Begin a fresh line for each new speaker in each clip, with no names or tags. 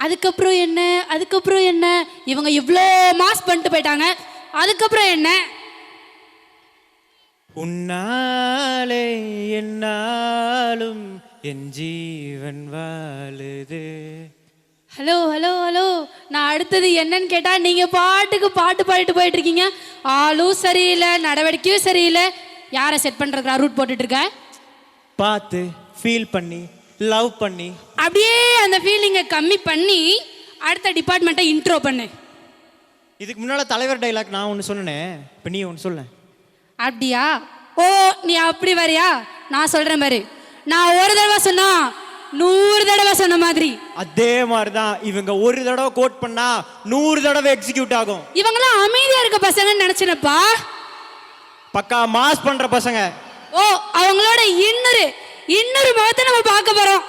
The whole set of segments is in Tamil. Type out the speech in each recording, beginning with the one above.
அதுக்கப்புறம் என்ன, அதுக்கப்புறம் என்ன, இவங்க இவ்வளோ மாஸ் பண்ணிட்டு போயிட்டாங்க, அதுக்கப்புறம் என்ன?
உன்னாலே என்னாலும் என் ஜீவன் வாழுது.
ஹலோ ஹலோ ஹலோ, நான் அடுத்தது என்னன்னு கேட்டா நீங்க பாட்டுக்கு பாட்டு பாடிட்டு போயிட்டு இருக்கீங்க. ஆளும் சரியில்லை, நடவடிக்கையும் சரியில்லை. யாரை செட் பண்றதுக்கு ரூட் போட்டுட்டு இருக்க?
பார்த்து ஃபீல் பண்ணி லவ் பண்ணி
அப்படியே அந்த ஃபீலிங்கை கம்மி பண்ணி அடுத்த டிபார்ட்மெண்ட்டை இன்ட்ரோ பண்ணு.
இதுக்கு முன்னால தலைவர் டைலாக் நான் ஒன்று சொன்னேன், இப்போ நீ ஒன்று சொல்ல.
அப்படியா? ஓ, நீ அப்படி வரியா? நான் சொல்றேன் பாரு, நான் ஒரு தடவை சொன்னா 100 தடவை சொன்ன மாதிரி.
அதே மாதிரி தான் இவங்க ஒரு தடவை கோட் பண்ணா 100 தடவை எக்ஸிக்யூட் ஆகும்.
இவங்களாம் அமைதியா இருக்க பசங்கன்னு நினைச்சனப்பா.
பக்கா மாஸ் பண்ற பசங்க.
ஓ, அவங்களோட இன்னொரு முகத்தை நம்ம பார்க்க போறோம்.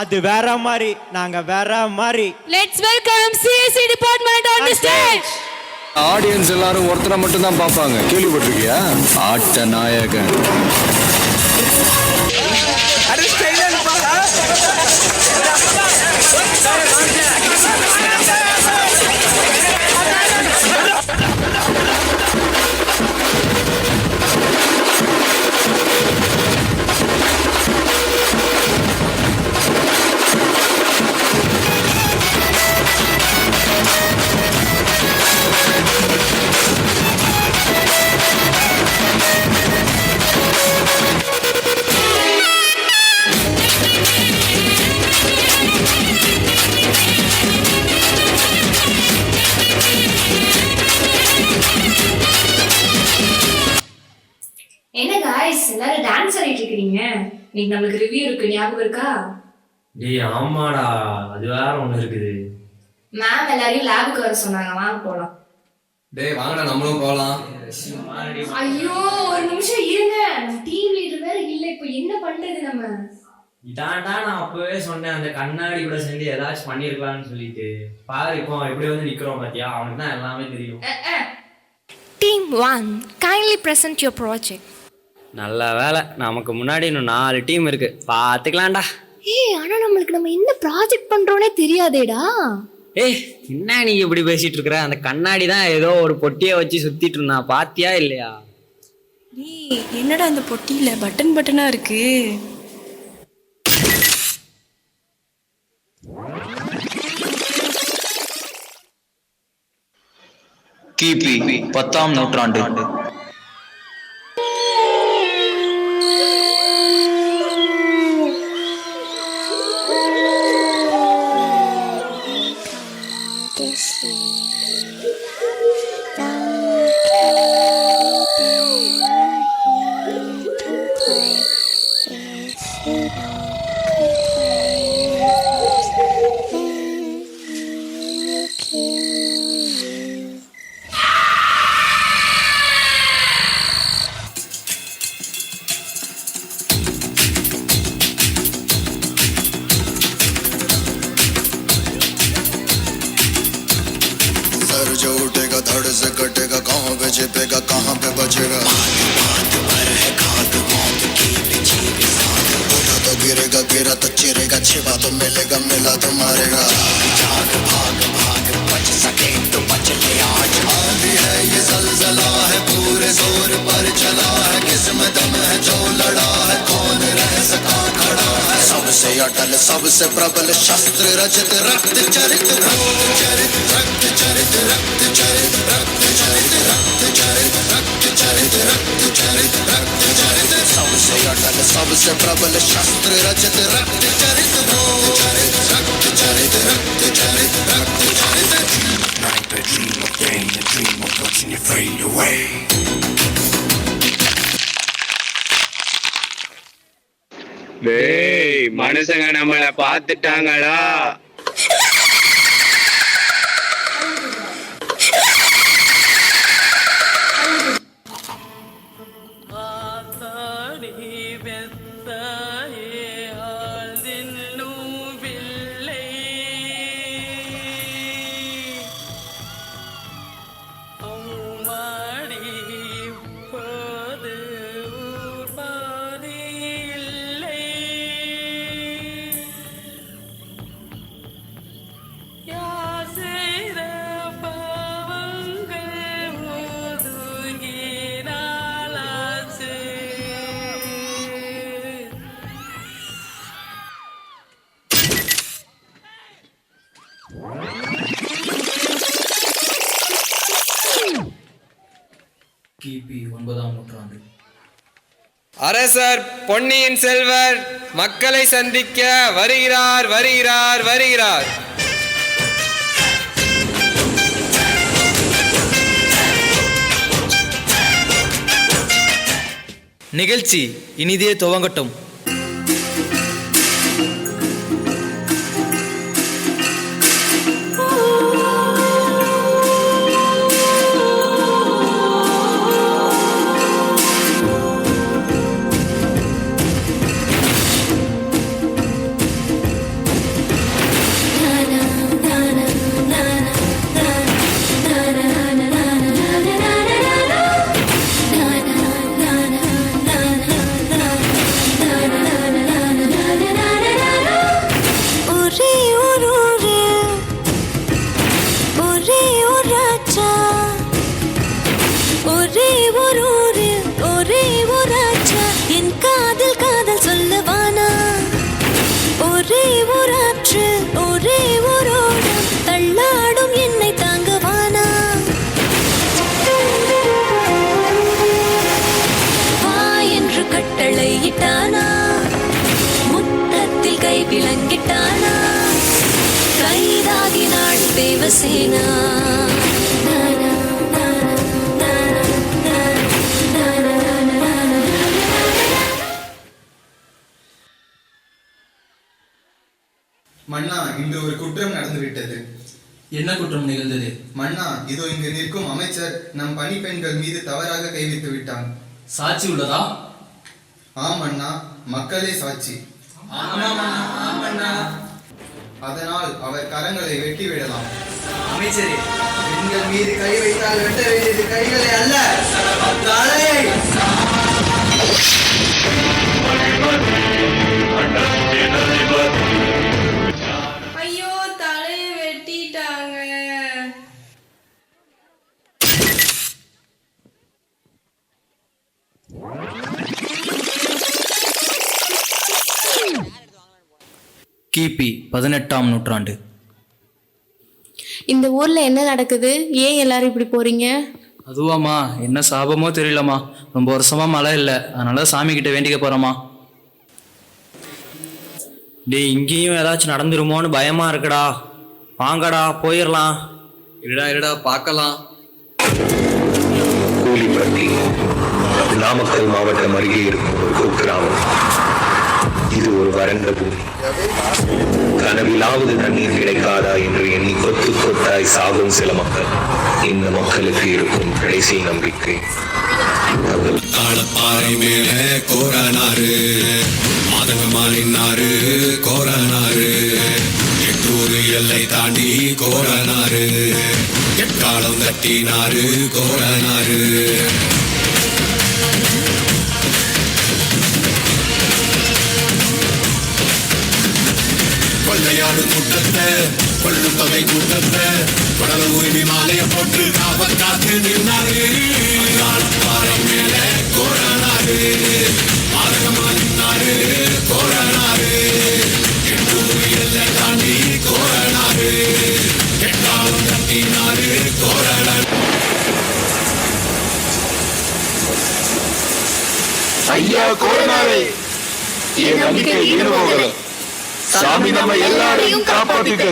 அது வேற மாதிரி, நாங்க வேற மாதிரி.
Let's welcome CSC department on the stage.
Audience எல்லாரும் ஒருத்தரை மட்டும் தான் பார்ப்பாங்க, கேள்விப்பட்டிருக்கியா? ஆட்ட நாயகன்.
என்ன गाइस எல்லாரும் டான்ஸ் ஆடிட்டு இருக்கீங்க? இன்னைக்கு நமக்கு ரிவ்யூ இருக்கு, ஞாபகம் இருக்கா?
டேய் ஆமாடா, அது வேற ஒண்ணு இருக்குது.
மேம் எல்லாரையும் லேபுக்கு வர சொன்னாங்க, வாங்க போலாம்.
டேய் வாங்கடா நம்மளும் போலாம்.
ஐயோ ஒரு நிமிஷம் இருங்க, டீம் லீடர் வேற இல்ல, இப்போ என்ன பண்றது நம்ம?
இதான்டா நான் அப்பவே சொன்னேன், அந்த கண்ணாடி கூட சேர்ந்து ஏதாச்சும் பண்ணிருக்கலாம்னு சொல்லிட்டு. பாரு இப்போ எப்படி வந்து நிக்கிறோம் பாத்தியா, அவனுக்கு தான் எல்லாமே தெரியும்.
Team 1, kindly present your project.
நல்ல வேலை, நமக்கு முன்னாடி இன்னும் 4 டீம் இருக்கு, பார்த்துக்கலாம்டா.
ஏய், ஆனா நம்மளுக்கு நம்ம என்ன ப்ராஜெக்ட் பண்றோனே தெரியாதேடா.
ஏய், என்ன நீங்க இப்படி பேசிட்டு இருக்கிற? அந்த கண்ணாடி தான் ஏதோ ஒரு பொட்டியை வச்சு சுத்திட்டு இருந்தான், பாத்தியா இல்லையா?
டேய், என்னடா அந்த பொட்டியில பட்டனா இருக்கு?
கிபி 10ஆம் நூற்றாண்டு.
जो उठेगा धड़ से कटेगा, कहाँ पे छिपेगा कहाँ पे बचेगा। उठा तो गिरेगा, गिरा तो चिरेगा, छिपा तो मिलेगा, मिला तो मारेगा। जाग भाग भाग बच सके तो बच ले आज। आंधी है ये ज़लज़ला है, पूरे जोर पर चला है, किस्म दम है जो लड़ा है, कौन रह सका खड़ा है। सबसे अटल सबसे प्रबल शस्त्र रचित, रक्त चरित रक्त चरित रक्त चरित रक्त चरित रक्त चरित रक्त चरित रक्त चरित रक्त चरित रक्त चरित। सबसे अटल सबसे प्रबल शस्त्र रचित, रक्त चरित रक्त चरित रक्त चरित रक्त चरित। Night a dream of pain, a dream of watching you fade away.
டேய் மனுஷங்க நம்மள பார்த்துட்டாங்களா?
கிபி 9ஆம் நூற்றாண்டு.
அரசர் பொன்னியின் செல்வர் மக்களை சந்திக்க வருகிறார் வருகிறார் வருகிறார்.
நிகழ்ச்சி இனிதே துவங்கட்டும்.
முத்தத்தில் கை விளங்கிட்டானா கைதாகினாள் தேவசேனா.
மன்னா, இன்று ஒரு குற்றம் நடந்துவிட்டது.
என்ன குற்றம் நிகழ்ந்தது?
மன்னா, இதோ இங்கு நிற்கும் அமைச்சர் நம் பணிப்பெண்கள் மீது தவறாக கை வைத்து விட்டான்.
சாட்சி உள்ளதா?
ஆம் அண்ணா, மக்களே சாட்சி. அதனால் அவர் கரங்களை வெட்டி விடலாம்.
அமைச்சரே, பெண்கள் மீது கை வைத்தால் வெட்ட வேண்டியது கைகளை அல்ல, தலையை.
ஐயோ, தலையை வெட்டிட்டாங்க.
கிபி 18ஆம் நூற்றாண்டு.
இந்த ஊர்ல என்ன நடக்குது? ஏன் எல்லாரும் இப்படி போறீங்க?
அதுவாம்மா, என்ன சாபமோ தெரியலம்மா. ரொம்ப வருஷமா மழை இல்லை, அதனால சாமி கிட்ட வேண்டிக்க போறோமா.
டேய், இங்கேயும் ஏதாச்சும் நடந்துருமோன்னு பயமா இருக்குடா. வாங்கடா போயிடலாம்.
இருடா பார்க்கலாம்.
கூலிப்பட்டி நாமக்கல் மாவட்டம் அருகே இருக்கும் ஒரு குக்கிராமம். இது ஒரு வறண்ட பூமி. கனவிலாவது தண்ணீர் கிடைக்காதா என்று எண்ணி கொத்து கொத்தாய் சாகும் சில மக்கள். இந்த மக்களுக்கு இருக்கும் கடைசி நம்பிக்கை
பாறை மேல கோரனாரு, மாதங்கமாலினாரு கோரனாரு, எட்டூர் எல்லை தாண்டி கோரனாரு, எக்காலம் தட்டினாரு கோரனாரு. கொள்ளையாடு கூட்டத்தை, கொள்ளும் தொகை கூட்டத்தை, கடல உரிமை மாலைய போட்டு காவல் காத்து நின்னாரு. பாறை மேல கோரனாரு, மாதகமா நின்னாரு கோரனாரு, எட்டூர் எல்லை தாண்டி கோரனாரு, எட்டாலும் தட்டினாரு கோரனாரு. ஐயா கோரனாரே, என் நம்பிக்கை ஈடு போகல. சாமி நம்ம எல்லாரையும் காப்பாத்திட்டு.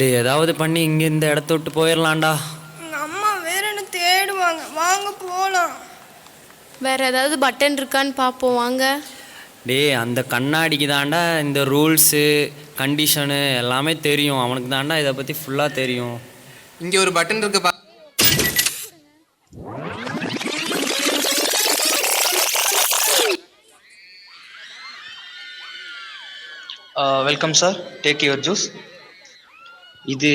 டேய் ஏதாவது பண்ணி இங்கே இந்த இடத்த விட்டு போயிடலாம்டா.
எங்கள் அம்மா வேற என்ன தேடுவாங்க, வாங்க போகலாம்.
வேற ஏதாவது பட்டன் இருக்கான்னு பார்ப்போம் வாங்க.
டேய் அந்த கண்ணாடிக்கு தாண்டா இந்த ரூல்ஸு கண்டிஷனு எல்லாமே தெரியும். அவனுக்கு தாண்டா இதை பற்றி ஃபுல்லாக தெரியும்.
இங்க ஒரு பட்டன் இருக்கு பா.
Welcome sir, take your juice. இது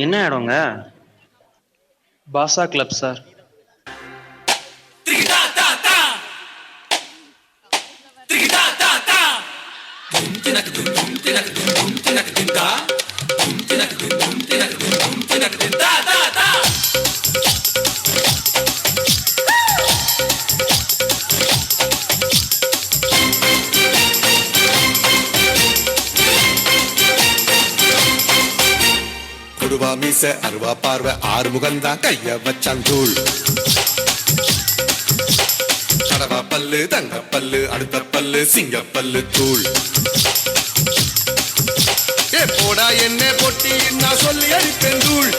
என்ன இடங்க? பாசா கிளப் சார்.
குடுவா மீச அருவா பார்வை ஆறு முகந்தான் கைய வச்சான் தூள். கடவா பல்லு தங்க பல்லு அடுத்த பல்லு சிங்க பல்லு தூள். ஏ போடா என்ன பொட்டி நான் சொல்லி அடிப்பேன் தூள்.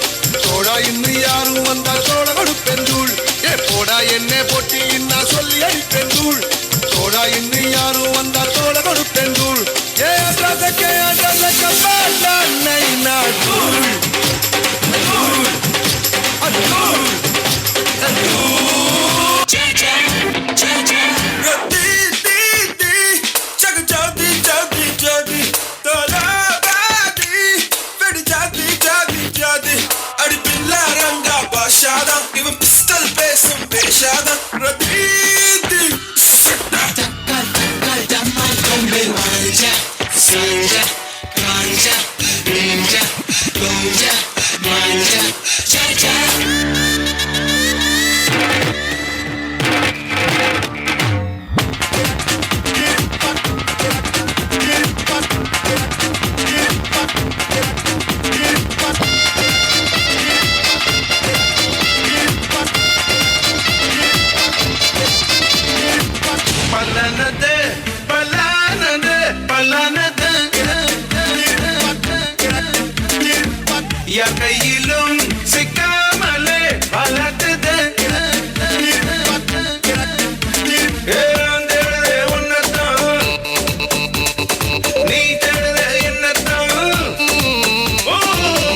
தோடா இன்னும் யாரும் வந்தா தோட கொடுப்பேன் தூள். ஏ போடா என்ன பொட்டி நான் சொல்லி அடிப்பேன் தூள். தோடா இன்னும் யாரும் வந்தா தோட கொடுப்பேன் தூள். ஏ அட்ரஸக்கே அட்ரஸக்க பாட்டா நைனா தூள். கையிலும் சிக்காமலே வளர்த்தது உன்னத்தான் நீ தேடுத என்னத்தான்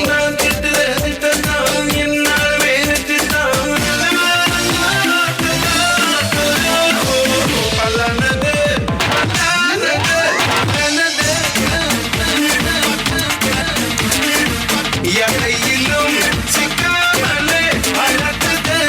நான் திட்டுதான் என்னால் வேணுத்தான் பலனது கையிலும் சிக்காமலே வளர்த்தது.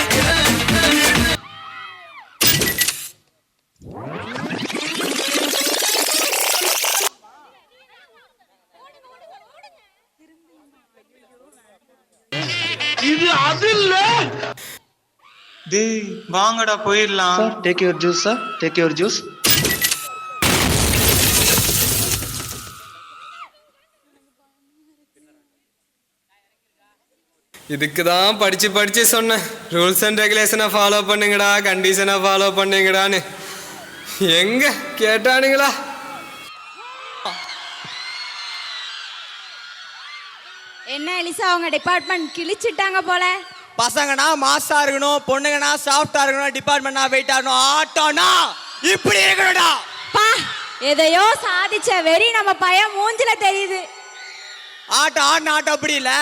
இது அது இல்ல.
டேய் வாங்கடா போயிடலாம். Sir take your juice sir, take your juice.
இதுக்கு தான் படிச்சு படிச்சு சொன்னேன், ரூல்ஸ் அண்ட் ரெகுலேஷனை ஃபாலோ பண்ணுங்கடா, கண்டிஷனை ஃபாலோ பண்ணுங்கடான்னு. எங்க கேட்டானுங்களா?
என்ன எலிசா, அவங்க டிபார்ட்மெண்ட் கிழிச்சிட்டாங்க போல.
பசங்கனா மாசா இருக்கணும், பொண்ணுங்கனா சாஃப்டா இருக்கணும், டிபார்ட்மெண்ட்னா வெயிட்டா இருக்கணும், ஆட்டோனா இப்படி இருக்கணும்டா.
பா, எதையோ சாதிச்ச வெறி நம்ம பையன் மூஞ்சில தெரியுது.
ஆட்டம் ஆடின ஆட்டம் அப்படி இல்ல,